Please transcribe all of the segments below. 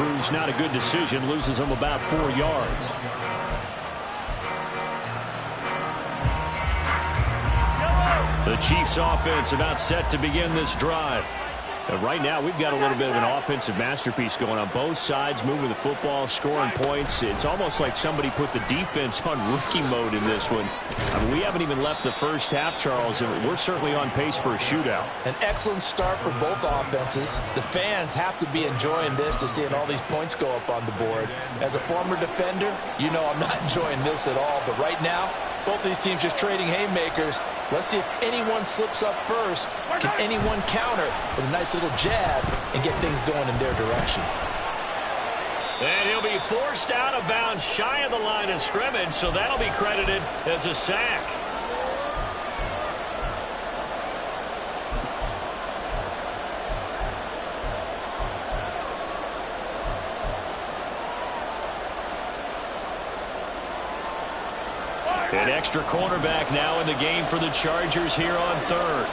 proves not a good decision. Loses him about 4 yards. The Chiefs offense about set to begin this drive. And right now, we've got a little bit of an offensive masterpiece going on both sides, moving the football, scoring points. It's almost like somebody put the defense on rookie mode in this one. I mean, we haven't even left the first half, Charles, and we're certainly on pace for a shootout. An excellent start for both offenses. The fans have to be enjoying this to seeing all these points go up on the board. As a former defender, you know I'm not enjoying this at all. But right now, both these teams just trading haymakers. Let's see if anyone slips up first. Can anyone counter with a nice little jab and get things going in their direction? And he'll be forced out of bounds shy of the line of scrimmage, so that'll be credited as a sack. An extra cornerback now in the game for the Chargers here on third.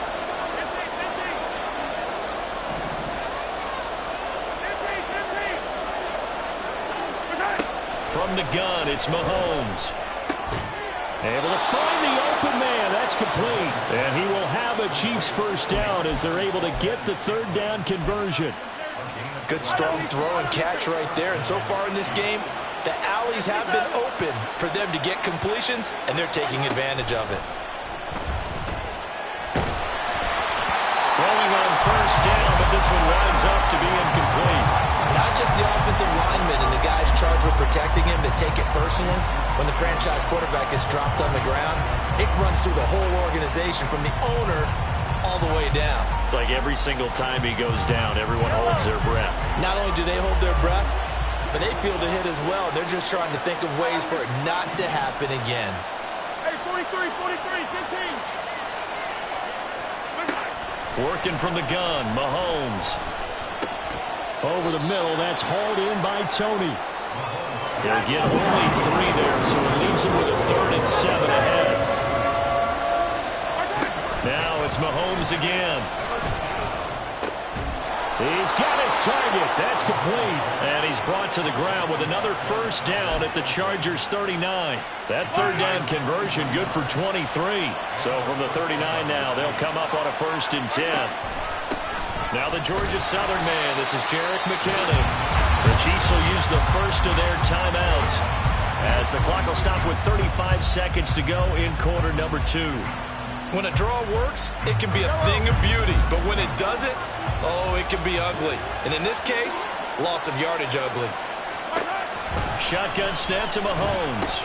From the gun, it's Mahomes. Able to find the open man. That's complete. And he will have a Chiefs first down as they're able to get the third down conversion. Good strong throw and catch right there. And so far in this game, the alleys have been open for them to get completions, and they're taking advantage of it. Throwing on first down, but this one winds up to be incomplete. It's not just the offensive linemen and the guys charged with protecting him that take it personally. When the franchise quarterback is dropped on the ground, it runs through the whole organization from the owner all the way down. It's like every single time he goes down, everyone holds their breath. Not only do they hold their breath, but they feel the hit as well. They're just trying to think of ways for it not to happen again. Hey, 43, 15. Working from the gun, Mahomes. Over the middle, that's hauled in by Tony. He'll get only 3 there, so it leaves him with a 3rd and 7 ahead. Now it's Mahomes again. He's got his target. That's complete. And he's brought to the ground with another first down at the Chargers 39. That third down conversion good for 23. So from the 39 now, they'll come up on a 1st and 10. Now the Georgia Southern man. This is Jerick McKinnon. The Chiefs will use the first of their timeouts as the clock will stop with 35 seconds to go in quarter number 2. When a draw works, it can be a thing of beauty. But when it doesn't, oh, it can be ugly. And in this case, loss of yardage ugly. Shotgun snap to Mahomes.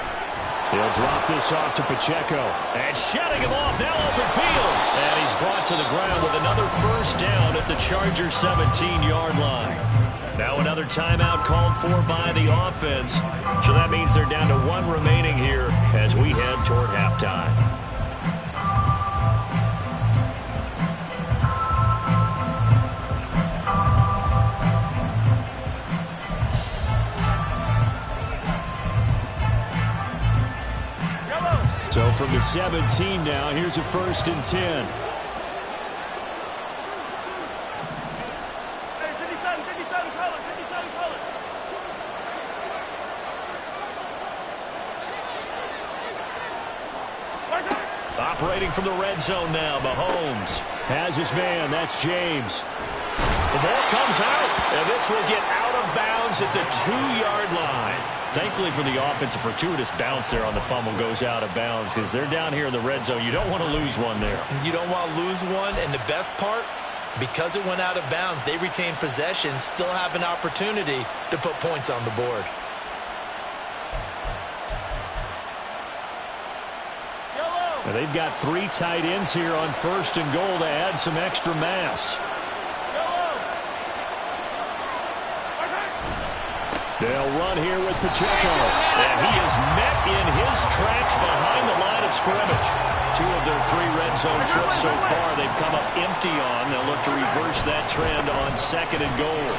He'll drop this off to Pacheco. And shutting him off, now open field. And he's brought to the ground with another first down at the Chargers 17-yard line. Now another timeout called for by the offense. So that means they're down to 1 remaining here as we head toward halftime. So from the 17 now, here's a 1st and 10. Hey, 57, color. Operating from the red zone now, Mahomes has his man. That's James. The ball comes out, and this will get out of bounds at the 2-yard line. Thankfully for the offense, a fortuitous bounce there on the fumble goes out of bounds because they're down here in the red zone. You don't want to lose one there. You don't want to lose one, and the best part, because it went out of bounds, they retain possession, still have an opportunity to put points on the board. Now they've got 3 tight ends here on 1st and goal to add some extra mass. They'll run here with Pacheco. And he is met in his tracks behind the line of scrimmage. 2 of their 3 red zone trips so far they've come up empty on. They'll look to reverse that trend on 2nd and goal.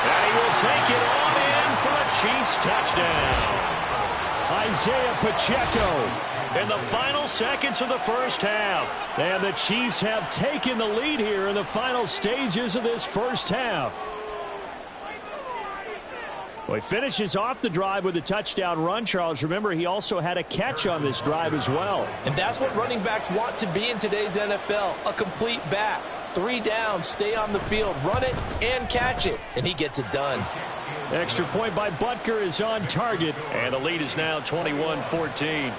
And he will take it on in for a Chiefs touchdown. Isaiah Pacheco in the final seconds of the first half. And the Chiefs have taken the lead here in the final stages of this first half. Well, he finishes off the drive with a touchdown run, Charles. Remember, he also had a catch on this drive as well. And that's what running backs want to be in today's NFL, a complete back. 3 down, stay on the field, run it, and catch it. And he gets it done. Extra point by Butker is on target. And the lead is now 21-14.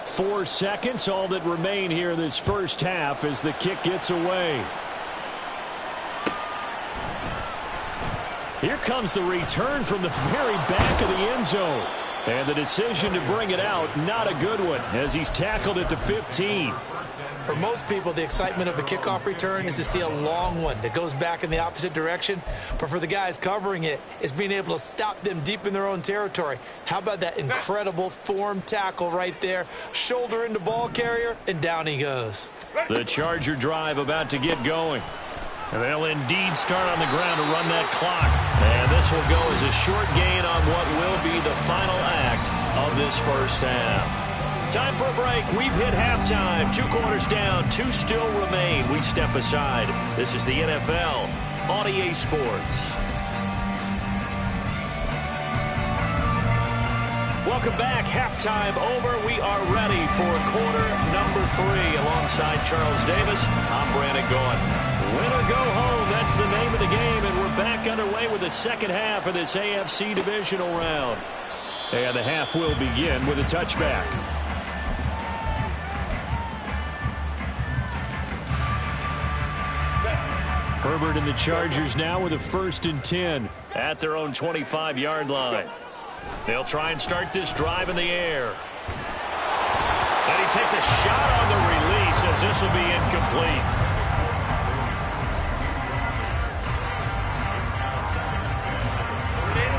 Four seconds, all that remain here this first half as the kick gets away. Here comes the return from the very back of the end zone. And the decision to bring it out, not a good one, as he's tackled at the 15. For most people, the excitement of a kickoff return is to see a long one that goes back in the opposite direction. But for the guys covering it, it's being able to stop them deep in their own territory. How about that incredible form tackle right there? Shoulder into ball carrier, and down he goes. The Charger drive about to get going. And they'll indeed start on the ground to run that clock. And this will go as a short gain on what will be the final act of this first half. Time for a break. We've hit halftime. 2 quarters down. 2 still remain. We step aside. This is the NFL on EA Sports. Welcome back. Halftime over. We are ready for quarter number 3. Alongside Charles Davis, I'm Brandon Gaudin. Win or go home, that's the name of the game, and we're back underway with the second half of this AFC Divisional round. And the half will begin with a touchback. Herbert and the Chargers now with a 1st and 10 at their own 25-yard line. They'll try and start this drive in the air. And he takes a shot on the release as this will be incomplete.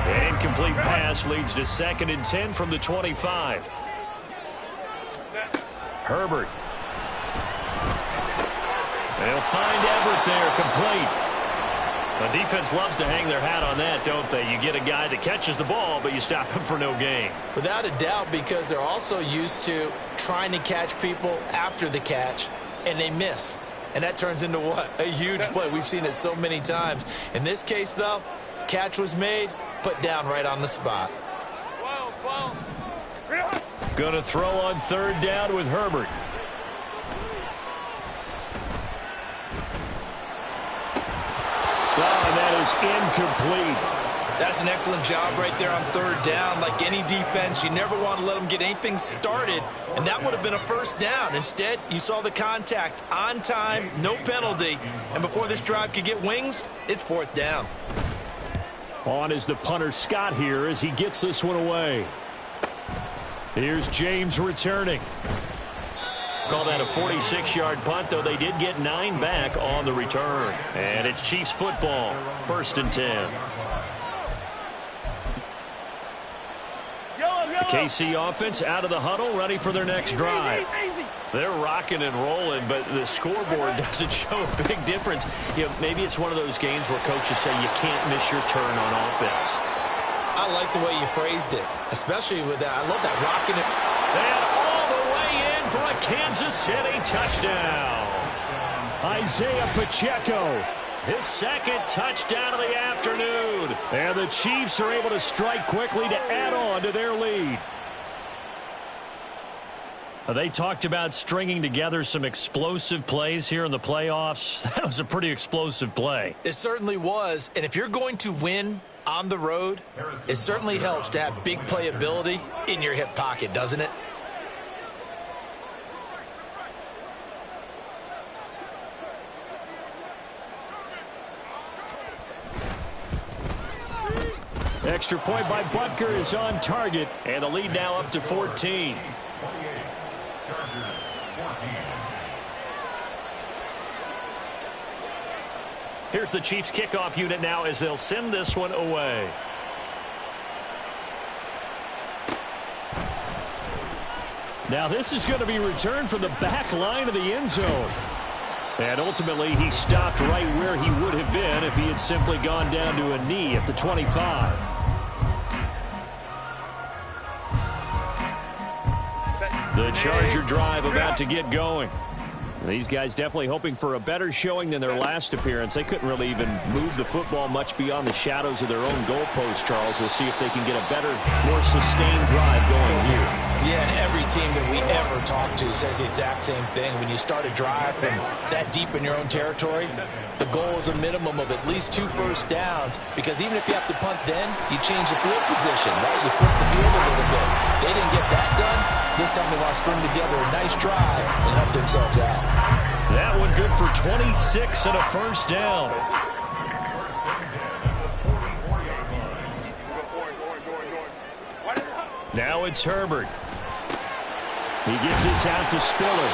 An incomplete pass leads to 2nd and 10 from the 25. Herbert. They'll find Everett there, complete. The defense loves to hang their hat on that, don't they? You get a guy that catches the ball, but you stop him for no gain. Without a doubt, because they're also used to trying to catch people after the catch, and they miss. And that turns into what? A huge play. We've seen it so many times. In this case, though, catch was made, put down right on the spot. Going to throw on 3rd down with Herbert. And that is incomplete. That's an excellent job right there on 3rd down. Like any defense, you never want to let them get anything started, and that would have been a 1st down. Instead, you saw the contact on time, no penalty, and before this drive could get wings, it's 4th down. On is the punter Scott here as he gets this one away. Here's James returning. Call that a 46-yard punt, though they did get 9 back on the return. And it's Chiefs football, 1st and 10. The KC offense out of the huddle, ready for their next drive. They're rocking and rolling, but the scoreboard doesn't show a big difference. You know, maybe it's one of those games where coaches say you can't miss your turn on offense. I like the way you phrased it, especially with that. I love that rocking it. And all the way in for a Kansas City touchdown. Isaiah Pacheco, his 2nd touchdown of the afternoon. And the Chiefs are able to strike quickly to add on to their lead. They talked about stringing together some explosive plays here in the playoffs. That was a pretty explosive play. It certainly was. And if you're going to win on the road, it certainly helps to have big playability in your hip pocket, doesn't it? Extra point by Butker is on target, and the lead now up to 14. Here's the Chiefs kickoff unit now as they'll send this one away. Now this is going to be returned from the back line of the end zone. And ultimately he stopped right where he would have been if he had simply gone down to a knee at the 25. The Charger drive about to get going. These guys definitely hoping for a better showing than their last appearance. They couldn't really even move the football much beyond the shadows of their own goalpost, Charles. We'll see if they can get a better, more sustained drive going here. Yeah, and every team that we ever talk to says the exact same thing. When you start a drive from that deep in your own territory, the goal is a minimum of at least 2 first downs, because even if you have to punt then, you change the field position, right? You flip the field a little bit. They didn't get that done. This time they want to string together a nice drive and help themselves out. That one good for 26 and a first down. Now it's Herbert. He gets this out to Spiller.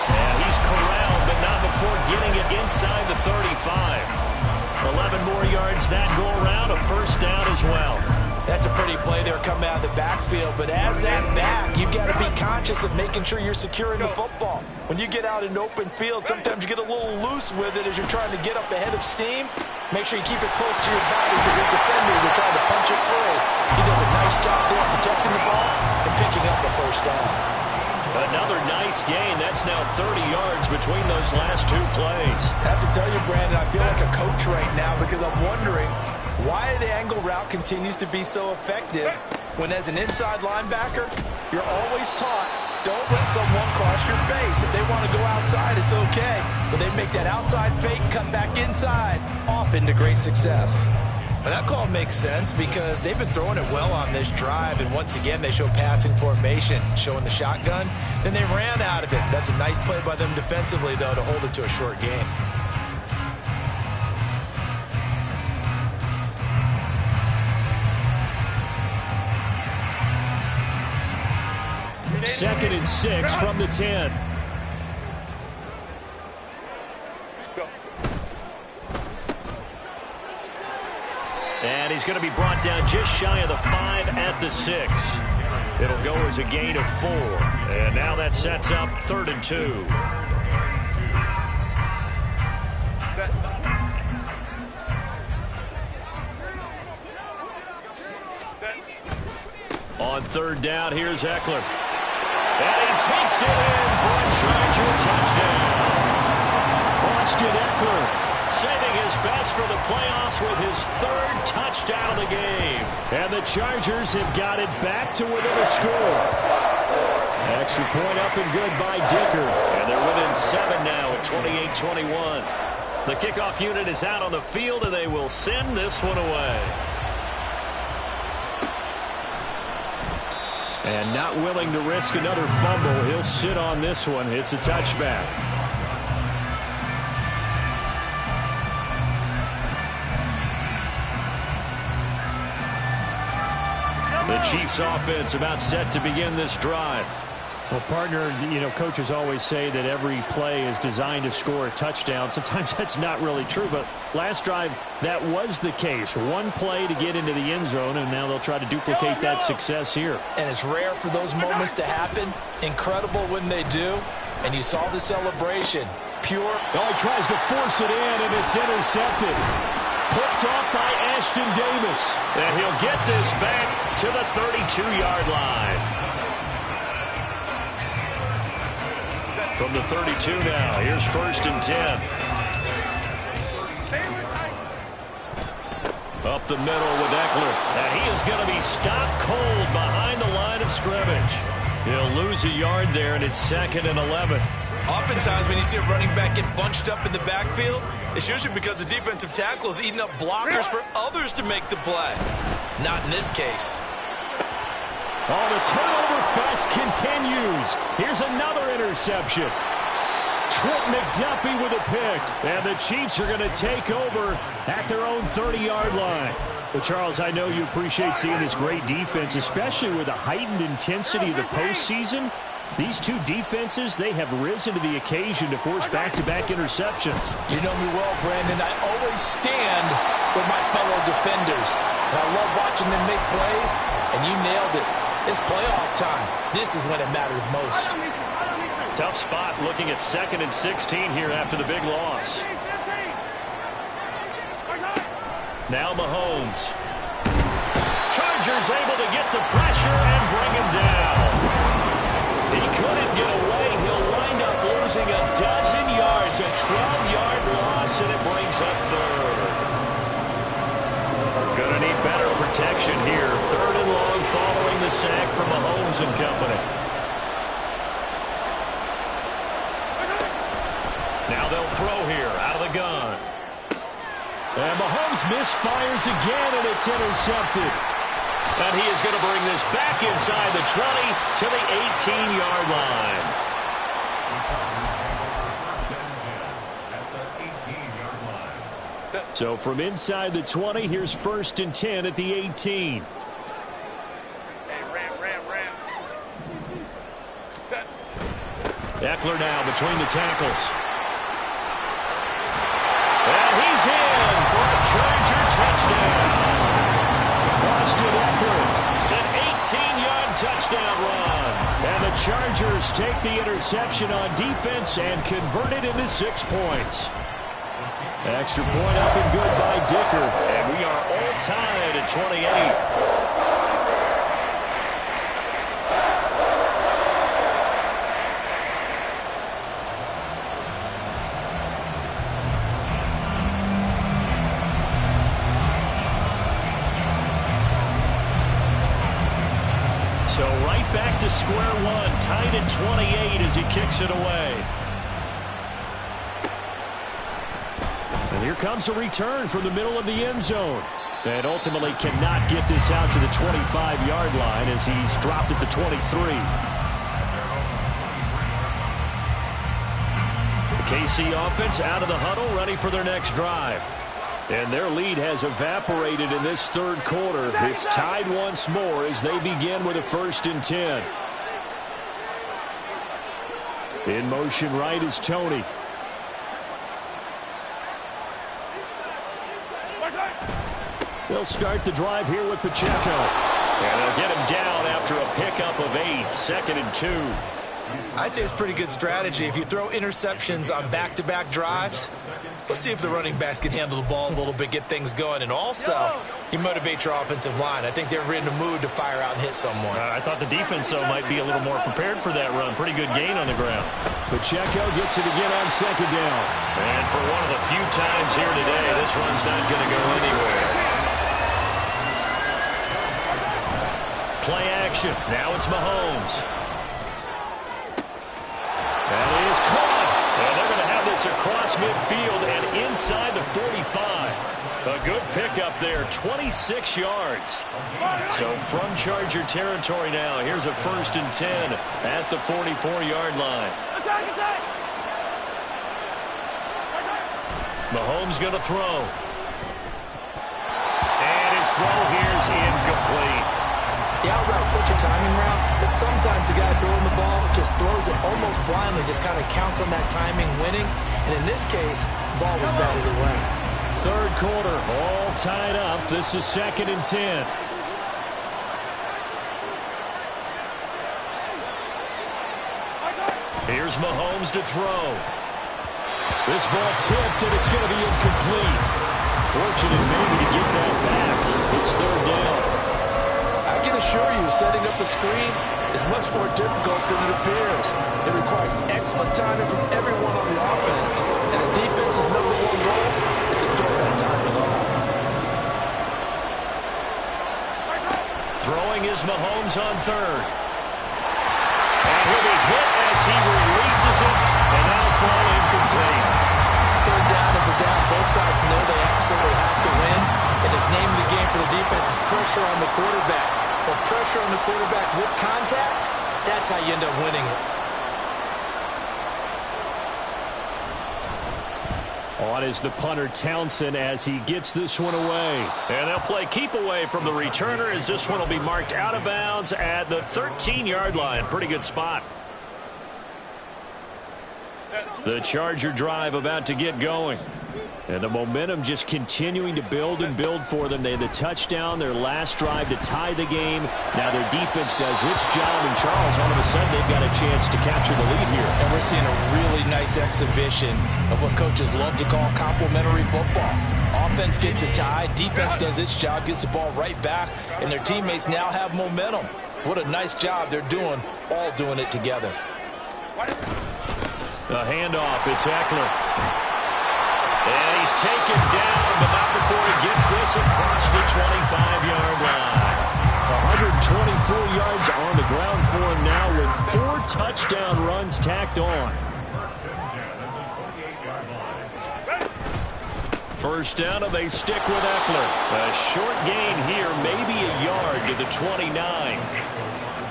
And he's corralled, but not before getting it inside the 35. 11 more yards that go around, a first down as well. That's a pretty play there coming out of the backfield, but as that back, you've got to be conscious of making sure you're securing the football. When you get out in open field, sometimes you get a little loose with it as you're trying to get up ahead of steam. Make sure you keep it close to your body because his defenders are trying to punch it free. He does a nice job there protecting the ball and picking up the first down. Another nice gain. That's now 30 yards between those last 2 plays. I have to tell you, Brandon, I feel like a coach right now because I'm wondering why the angle route continues to be so effective when, as an inside linebacker, you're always taught, don't let someone cross your face. If they want to go outside, it's okay. But they make that outside fake, cut back inside, off into great success. Well, that call makes sense because they've been throwing it well on this drive, and once again, they show passing formation, showing the shotgun. Then they ran out of it. That's a nice play by them defensively, though, to hold it to a short game. Second and 6 from the 10. And he's going to be brought down just shy of the 5 at the 6. It'll go as a gain of 4. And now that sets up 3rd and 2. On 3rd down, here's Eckler. And he takes it in for a Charger touchdown. Austin Eckler saving his best for the playoffs with his 3rd touchdown of the game. And the Chargers have got it back to within a score. Extra point up and good by Dicker. And they're within 7 now at 28-21. The kickoff unit is out on the field, and they will send this one away. And not willing to risk another fumble. He'll sit on this one. It's a touchback. The Chiefs offense about set to begin this drive. Well, partner, coaches always say that every play is designed to score a touchdown. Sometimes that's not really true, but last drive, that was the case. One play to get into the end zone, and now they'll try to duplicate that success here. And it's rare for those moments to happen. Incredible when they do. And you saw the celebration. Pure. Oh, he tries to force it in, and it's intercepted. Picked off by Ashton Davis. And he'll get this back to the 32-yard line. From the 32 now, here's 1st and 10. Up the middle with Eckler. And he is going to be stopped cold behind the line of scrimmage. He'll lose a yard there, and it's 2nd and 11. Oftentimes when you see a running back get bunched up in the backfield, it's usually because the defensive tackle is eating up blockers for others to make the play. Not in this case. Oh, the turnover fest continues. Here's another interception. Trent McDuffie with a pick. And the Chiefs are going to take over at their own 30-yard line. Well, Charles, I know you appreciate seeing this great defense, especially with the heightened intensity of the postseason. These two defenses, they have risen to the occasion to force back-to-back interceptions. You know me well, Brandon. I always stand with my fellow defenders. And I love watching them make plays, and you nailed it. It's playoff time. This is when it matters most. Tough spot looking at 2nd and 16 here after the big loss. Now Mahomes. Chargers able to get the pressure and bring him down. He couldn't get away. He'll wind up losing a dozen yards, a 12-yard loss, and it brings up 3rd. Gonna need better protection here. 3rd and long following the sack from Mahomes and company. Now they'll throw here out of the gun. And Mahomes misfires again, and it's intercepted. And he is going to bring this back inside the 20 to the 18-yard line. So from inside the 20, here's 1st and 10 at the 18. Eckler now between the tackles. And he's in for a Charger touchdown. Austin Eckler, an 18-yard touchdown run. And the Chargers take the interception on defense and convert it into 6 points. Extra point up and good by Dicker. And we are all tied at 28. So right back to square one, tied at 28 as he kicks it away. And here comes a return from the middle of the end zone. And ultimately cannot get this out to the 25-yard line as he's dropped at the 23. The KC offense out of the huddle, ready for their next drive. And their lead has evaporated in this 3rd quarter. It's tied once more as they begin with a 1st and 10. In motion right is Tony. They'll start the drive here with Pacheco. And they'll get him down after a pickup of 8, 2nd and 2. I'd say it's pretty good strategy. If you throw interceptions on back-to-back drives, let's see if the running backs can handle the ball a little bit, get things going. And also, you motivate your offensive line. I think they're in the mood to fire out and hit someone. I thought the defense, though, might be a little more prepared for that run. Pretty good gain on the ground. Pacheco gets it again on 2nd down. And for one of the few times here today, this run's not going to go anywhere. Play action. Now it's Mahomes. That is caught. And they're going to have this across midfield and inside the 45. A good pickup there, 26 yards. So from Charger territory now, here's a 1st and 10 at the 44-yard line. Mahomes going to throw. And his throw here is incomplete. The out route's such a timing route that sometimes the guy throwing the ball just throws it almost blindly, just kind of counts on that timing winning. And in this case, the ball was batted away. 3rd quarter, all tied up. This is 2nd and 10. Here's Mahomes to throw. This ball tipped, and it's going to be incomplete. Fortunate maybe to get that back. It's 3rd down. I can assure you, setting up the screen is much more difficult than it appears. It requires excellent timing from everyone on the offense, and the defense's #1 goal is to throw that timing off. Throwing is Mahomes on 3rd. And he'll be hit as he releases it, and that'll fall incomplete. 3rd down is the down. Both sides know they absolutely have to win, and the name of the game for the defense is pressure on the quarterback. But pressure on the quarterback with contact, that's how you end up winning it. On is the punter Townsend as he gets this one away. And they'll play keep away from the returner as this one will be marked out of bounds at the 13-yard line. Pretty good spot. The Charger drive about to get going. And the momentum just continuing to build and build for them. They had the touchdown, their last drive to tie the game. Now their defense does its job, and Charles, all of a sudden, they've got a chance to capture the lead here. And we're seeing a really nice exhibition of what coaches love to call complementary football. Offense gets a tie, defense does its job, gets the ball right back, and their teammates now have momentum. What a nice job they're doing, all doing it together. The handoff, it's Eckler. And he's taken down, but not before he gets this across the 25-yard line. 124 yards on the ground for him now with 4 touchdown runs tacked on. First down, and they stick with Eckler. A short gain here, maybe a yard to the 29.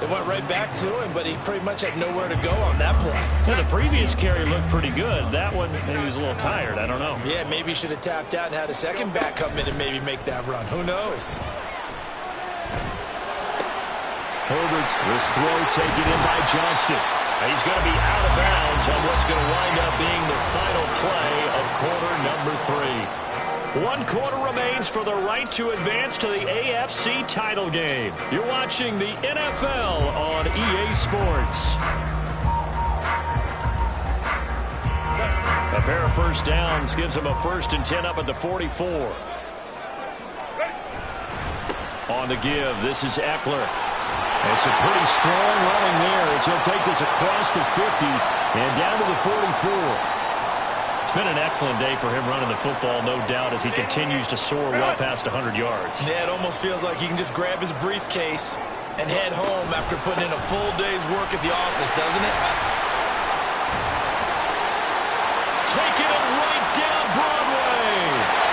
They went right back to him, but he pretty much had nowhere to go on that play. Yeah, the previous carry looked pretty good. That one, maybe he was a little tired. I don't know. Yeah, maybe he should have tapped out and had a second back come in and maybe make that run. Who knows? Herbert's this throw taken in by Johnston. He's going to be out of bounds on what's going to wind up being the final play of quarter number 3. 1 quarter remains for the right to advance to the AFC title game. You're watching the NFL on EA Sports. A pair of first downs gives them a 1st and 10 up at the 44. On the give, this is Eckler. It's a pretty strong running there as he'll take this across the 50 and down to the 44. It's been an excellent day for him running the football, no doubt, as he continues to soar well past 100 yards. Yeah, it almost feels like he can just grab his briefcase and head home after putting in a full day's work at the office, doesn't it? Taking it right down Broadway.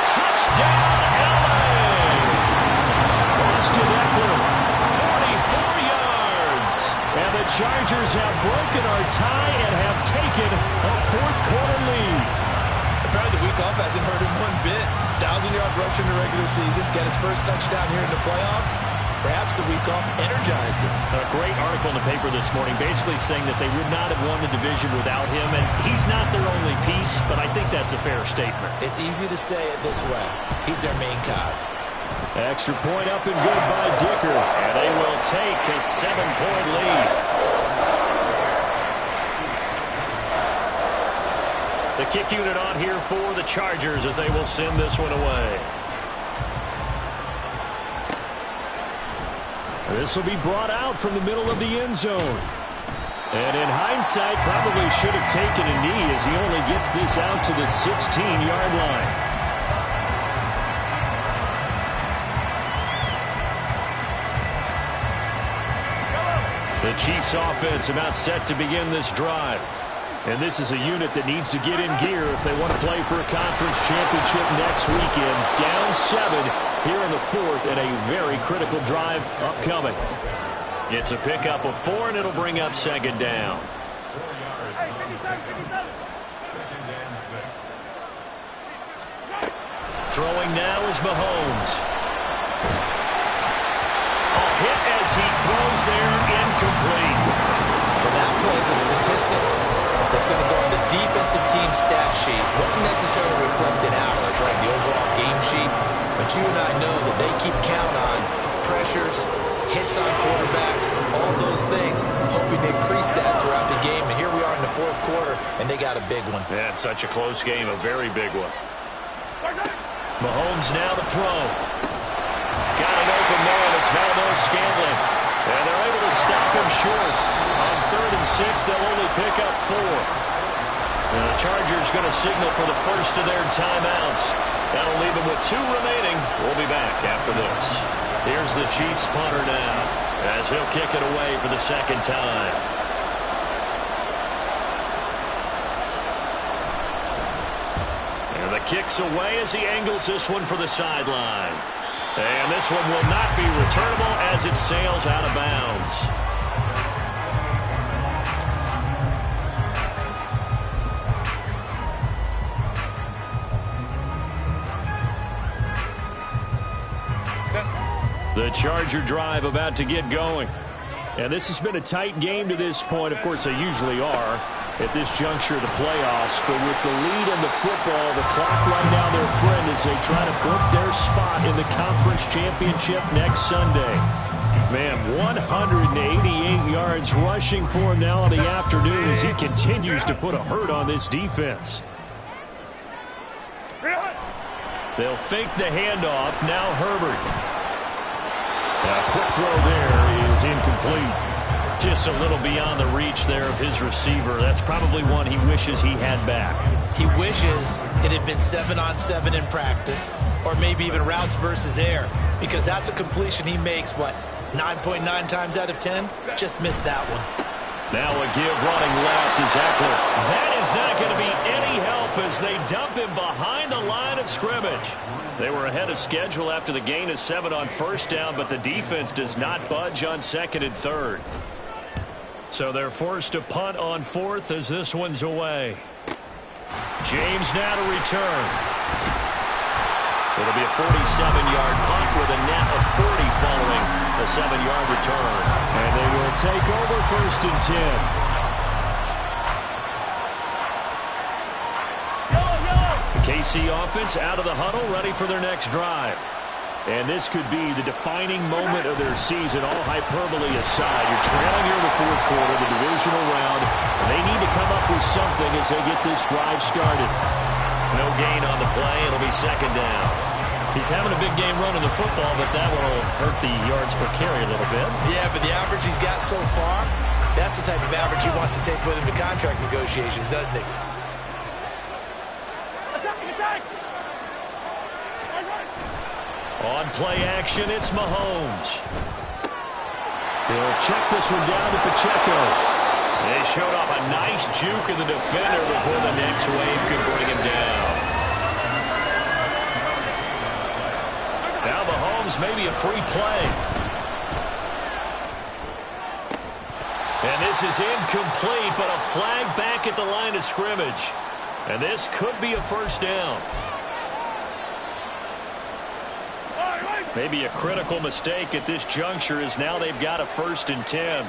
Touchdown, LA. Austin Eckler, 44 yards. And the Chargers have broken our tie and have taken a 4th quarter lead. Apparently the week off hasn't hurt him one bit. 1,000-yard rush in the regular season. Got his first touchdown here in the playoffs. Perhaps the week off energized him. A great article in the paper this morning basically saying that they would not have won the division without him. And he's not their only piece, but I think that's a fair statement. It's easy to say it this way. He's their main cog. Extra point up and good by Dicker. And they will take a 7-point lead. The kick unit on here for the Chargers as they will send this one away. This will be brought out from the middle of the end zone. And in hindsight, probably should have taken a knee as he only gets this out to the 16-yard line. The Chiefs offense about set to begin this drive. And this is a unit that needs to get in gear if they want to play for a conference championship next weekend. Down 7 here in the 4th and a very critical drive upcoming. It's a pickup of 4 and it'll bring up 2nd down. Throwing now is Mahomes. A hit as he throws there, incomplete. Well, that plays a statistic that's going to go on the defensive team stat sheet. Won't necessarily reflect in ours, right, the overall game sheet. But you and I know that they keep count on pressures, hits on quarterbacks, all those things, hoping to increase that throughout the game. And here we are in the 4th quarter, and they got a big one. Yeah, it's such a close game, a very big one. Mahomes now to throw. Got an open man. It's Valdes-Scantling. And they're able to stop him short. On 3rd and 6, they'll only pick up 4. And the Chargers going to signal for the first of their timeouts. That'll leave them with 2 remaining. We'll be back after this. Here's the Chiefs punter now as he'll kick it away for the 2nd time. And the kick's away as he angles this one for the sideline. And this one will not be returnable as it sails out of bounds. The Charger drive about to get going. And this has been a tight game to this point. Of course, they usually are at this juncture of the playoffs. But with the lead in the football, the clock right now their friend as they try to book their spot in the conference championship next Sunday. Man, 188 yards rushing for him now in the afternoon as he continues to put a hurt on this defense. They'll fake the handoff. Now Herbert. A quick throw there is incomplete. Just a little beyond the reach there of his receiver. That's probably one he wishes he had back. He wishes it had been 7-on-7 in practice, or maybe even routes versus air, because that's a completion he makes, 9.9 times out of 10? Just missed that one. Now a give running left is Eckler. That is not going to be any help as they dump him behind the line of scrimmage. They were ahead of schedule after the gain of 7 on first down, but the defense does not budge on second and third. So they're forced to punt on fourth as this one's away. James now to return. It'll be a 47-yard punt with a net of 40 following a 7-yard return. And they will take over first and 10. The KC offense out of the huddle, ready for their next drive. And this could be the defining moment of their season, all hyperbole aside. You're trailing here in the fourth quarter, the divisional round, and they need to come up with something as they get this drive started. No gain on the play. It'll be second down. He's having a big game running the football, but that will hurt the yards per carry a little bit. Yeah, but the average he's got so far, that's the type of average he wants to take with him to contract negotiations, doesn't he? On play action, it's Mahomes. He'll check this one down to Pacheco. They showed off a nice juke of the defender before the next wave could bring him down. Now Mahomes maybe a free play. And this is incomplete, but a flag back at the line of scrimmage. And this could be a first down. Maybe a critical mistake at this juncture as now they've got a first and 10.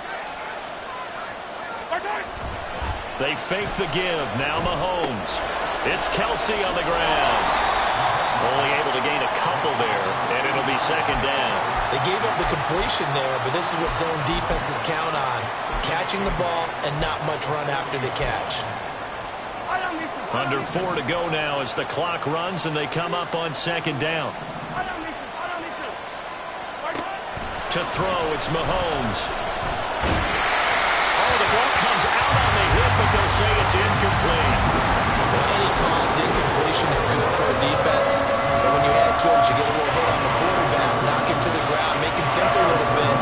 They fake the give. Now Mahomes. It's Kelsey on the ground. Only able to gain a couple there, and it'll be second down. They gave up the completion there, but this is what zone defenses count on. Catching the ball and not much run after the catch. Under 4 to go now as the clock runs and they come up on second down. To throw, it's Mahomes. Oh, the ball comes out on the hit, but they'll say it's incomplete. Well, any caused incompletion is good for a defense. But when you add to it, you get a little hit on the quarterback, knock him to the ground, make him think a little bit,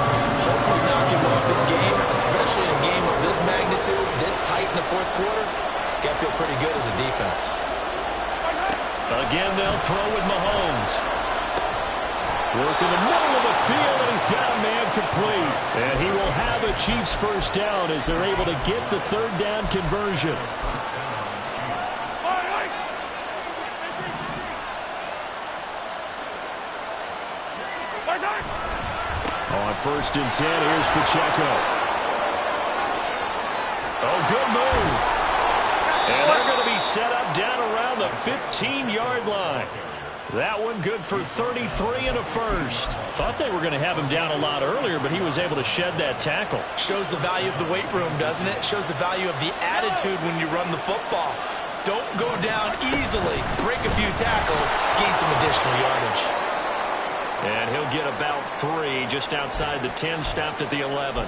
hopefully knock him off his game, especially in a game of this magnitude, this tight in the fourth quarter. Got to feel pretty good as a defense. Again, they'll throw with Mahomes. Work in the middle of the field, and he's got a man complete. And he will have a Chiefs first down as they're able to get the third down conversion. On first and 10, here's Pacheco. Oh, good move. And they're going to be set up down around the 15-yard line. That one good for 33 and a first. Thought they were going to have him down a lot earlier, but he was able to shed that tackle. Shows the value of the weight room, doesn't it? Shows the value of the attitude when you run the football. Don't go down easily. Break a few tackles. Gain some additional yardage. And he'll get about 3 just outside the 10, stopped at the 11.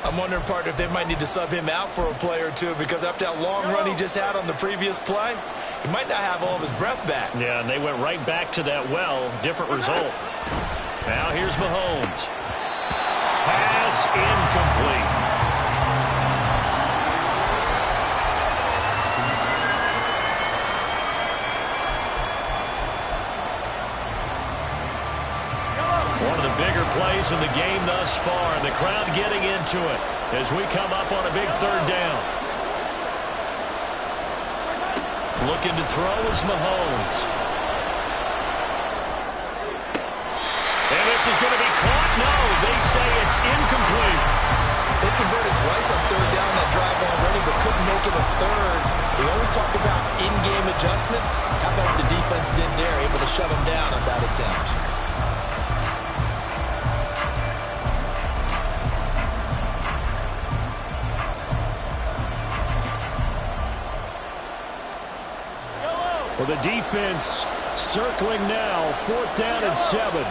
I'm wondering, partner, if they might need to sub him out for a play or two because after that long run he just had on the previous play, he might not have all of his breath back. Yeah, and they went right back to that different result. Now here's Mahomes. Pass incomplete. One of the bigger plays in the game thus far, and the crowd getting into it as we come up on a big third down. Looking to throw is Mahomes. And this is going to be caught. No, they say it's incomplete. They converted twice on third down that drive already, but couldn't make it a third. We always talk about in-game adjustments. How about what the defense did there, able to shut them down on that attempt? Well, the defense circling now, 4th down and 7.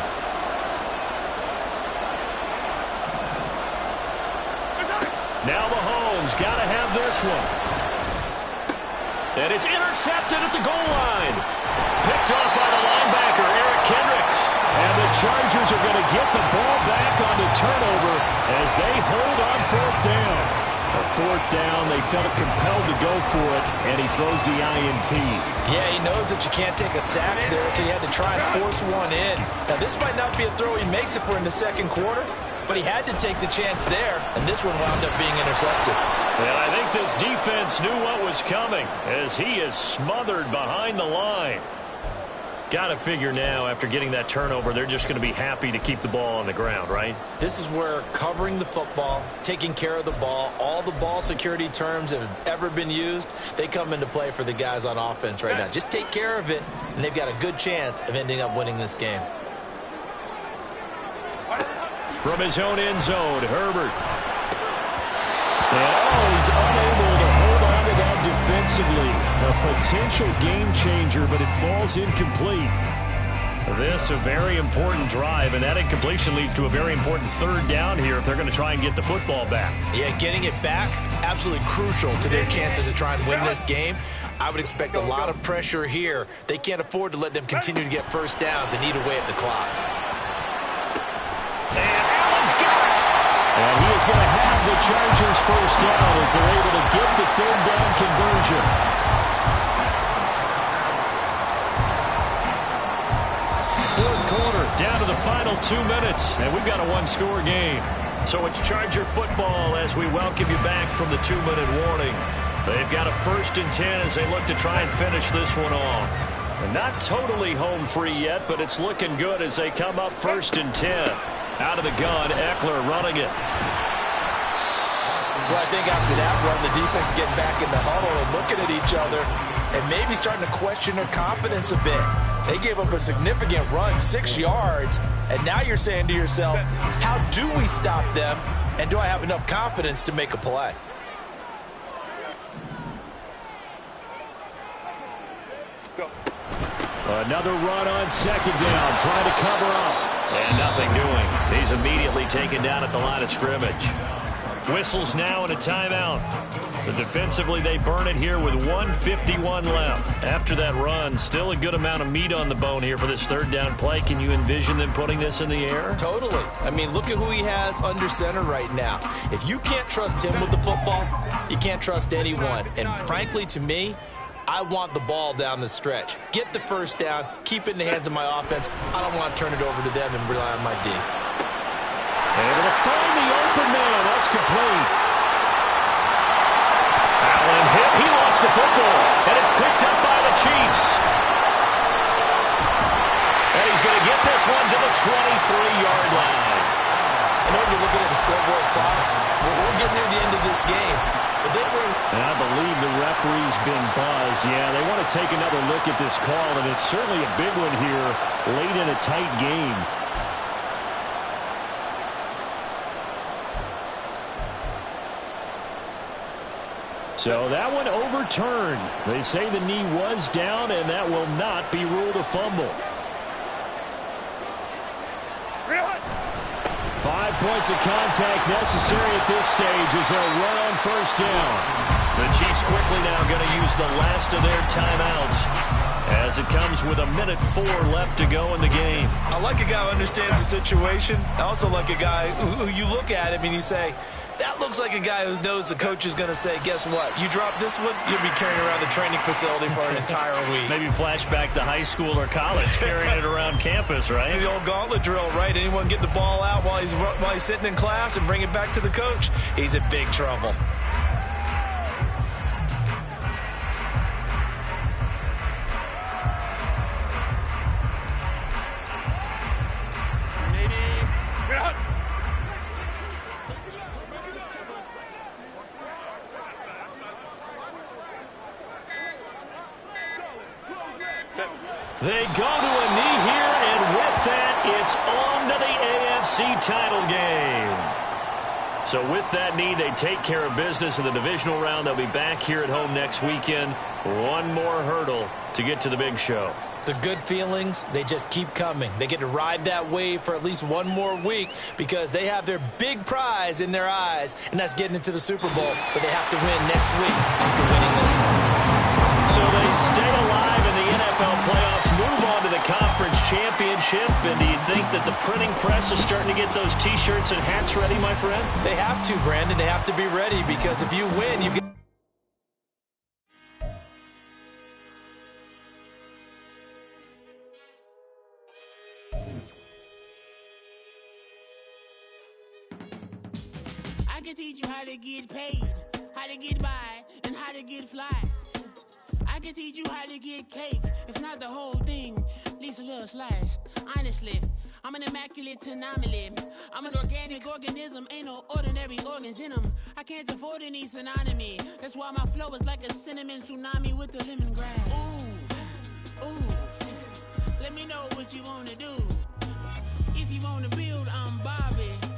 Now Mahomes got to have this one. And it's intercepted at the goal line. Picked off by the linebacker, Eric Kendricks. And the Chargers are going to get the ball back on the turnover as they hold on 4th down. A 4th down, they felt compelled to go for it, and he throws the INT. Yeah, he knows that you can't take a sack there, so he had to try and force one in. Now, this might not be a throw he makes if we're in the second quarter, but he had to take the chance there, and this one wound up being intercepted. And I think this defense knew what was coming as he is smothered behind the line. Got to figure now, after getting that turnover, they're just going to be happy to keep the ball on the ground, right? This is where covering the football, taking care of the ball, all the ball security terms that have ever been used, they come into play for the guys on offense right now. Just take care of it, and they've got a good chance of ending up winning this game. From his own end zone, Herbert. And, he's unable to hold on to that defensively. A potential game changer, but it falls incomplete. This a very important drive, and that incompletion leads to a very important 3rd down here if they're going to try and get the football back. Yeah, getting it back, absolutely crucial to their chances to try and win this game. I would expect a lot of pressure here. They can't afford to let them continue to get first downs and eat away at the clock. And he is going to have the Chargers first down as they're able to get the 3rd down conversion. Fourth quarter, down to the final 2 minutes, and we've got a one-score game. So it's Charger football as we welcome you back from the 2-minute warning. They've got a 1st and 10 as they look to try and finish this one off. And not totally home free yet, but it's looking good as they come up 1st and 10. Out of the gun, Eckler running it. Well, I think after that run, the defense getting back in the huddle and looking at each other and maybe starting to question their confidence a bit. They gave up a significant run, 6 yards, and now you're saying to yourself, how do we stop them, and do I have enough confidence to make a play? Another run on 2nd down, trying to cover up. And nothing doing. He's immediately taken down at the line of scrimmage. Whistles now and a timeout. So defensively, they burn it here with 1:51 left. After that run, still a good amount of meat on the bone here for this 3rd down play. Can you envision them putting this in the air? Totally. I mean, look at who he has under center right now. If you can't trust him with the football, you can't trust anyone. And frankly, to me, I want the ball down the stretch. Get the first down, keep it in the hands of my offense. I don't want to turn it over to them and rely on my D. Able to find the open man. That's complete. Allen hit. He lost the football, and it's picked up by the Chiefs. And he's going to get this one to the 23-yard line. I know you're looking at the scoreboard clock. We're getting near the end of this game. But they bring... And I believe the referee's been buzzed. Yeah, they want to take another look at this call, and it's certainly a big one here late in a tight game. So that one overturned. They say the knee was down, and that will not be ruled a fumble. 5 points of contact necessary at this stage as they'll run on 1st down. The Chiefs quickly now going to use the last of their timeouts as it comes with 1:04 left to go in the game. I like a guy who understands the situation. I also like a guy who you look at him and you say, that looks like a guy who knows the coach is going to say, guess what? You drop this one, you'll be carrying around the training facility for an entire week. Maybe flashback to high school or college, carrying it around campus, right? The old gauntlet drill, right? Anyone get the ball out while he's sitting in class and bring it back to the coach? He's in big trouble. They go to a knee here, and with that, it's on to the AFC title game. So with that knee, they take care of business in the divisional round. They'll be back here at home next weekend. One more hurdle to get to the big show. The good feelings, they just keep coming. They get to ride that wave for at least one more week because they have their big prize in their eyes, and that's getting into the Super Bowl. But they have to win next week after winning this one. So they stay alive in the NFL playoffs, move on to the conference championship. And do you think that the printing press is starting to get those T-shirts and hats ready, my friend? They have to, Brandon. They have to be ready because if you win, you get... I can teach you how to get paid, how to get by, and how to get fly. I can teach you how to get cake, if not the whole thing, at least a little slice. Honestly, I'm an immaculate anomaly. I'm an organic organism, ain't no ordinary organs in them. I can't afford any synonymy. That's why my flow is like a cinnamon tsunami with the lemongrass. Ooh, ooh, let me know what you wanna do. If you wanna build, I'm Bobby.